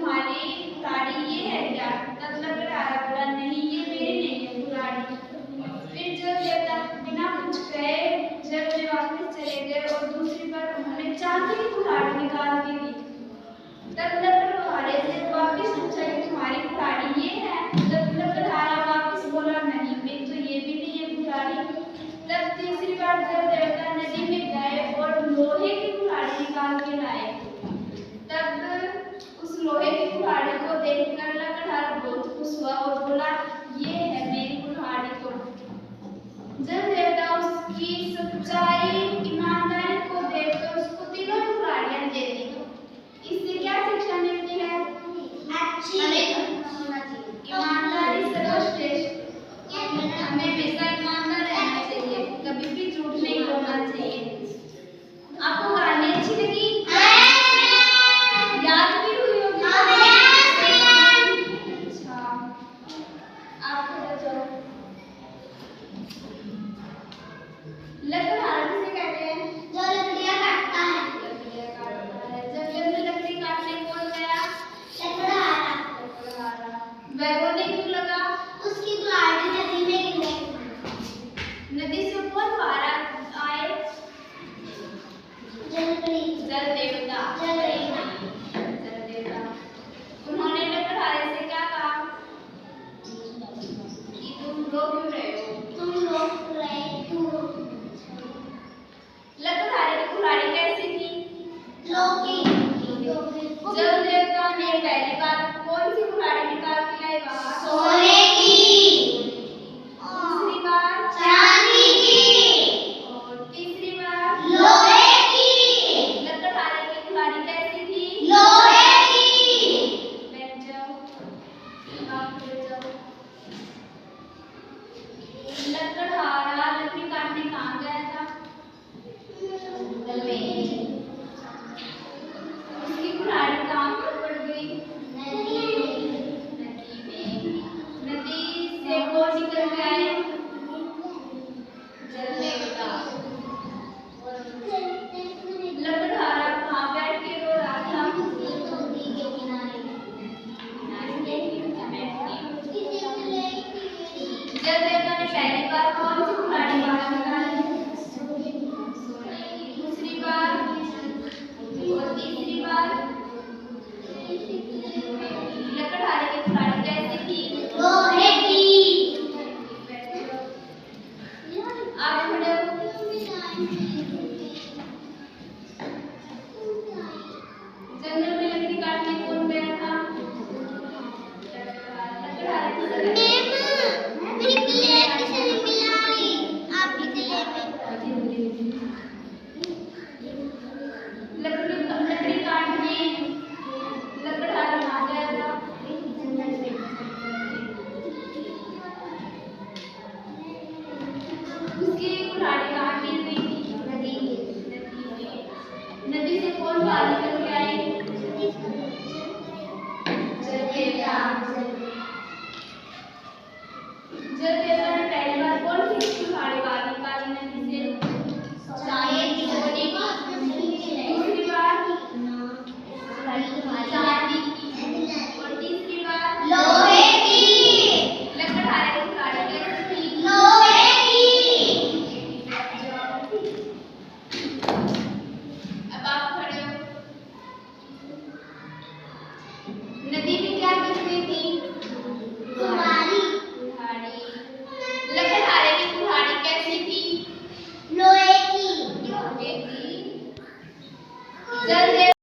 तुम्हारी कुल्हाड़ी ये है क्या? तब लकड़हारा बोला, नहीं ये मेरी नहीं है कुल्हाड़ी। फिर जल देवता बिना कुछ कहे जल में वापस चले गए और दूसरी बार उन्होंने चांदी की कुल्हाड़ी निकाल के दी। तब लकड़हारे से वापस पूछा कि तुम्हारी कुल्हाड़ी ये है? तब लकड़हारा वापस बोला, नहीं मेरी तो ये भी नहीं है कुल्हाड़ी। तब तीसरी बार जल देवता नदी में गए और लोहे की कुल्हाड़ी निकाल के लाए। तब उस लोहे की कुल्हाड़ी को देखकर लकड़हारा बहुत खुश हुआ और बोला, ये है मेरी कुल्हाड़ी। तो जल देवता उसकी सच्चाई ईमानदारी को देखकर उसको तीनों कुल्हाड़ियां दे दी। इससे क्या शिक्षा मिलती है? ईमानदारी सर्वश्रेष्ठ। हमें हमेशा ईमानदार रहना चाहिए, कभी भी झूठ नहीं बोलना चाहिए। आपको कहानी अच्छी लगी? याद भी हुई होगी? अच्छा, आपको बताओ।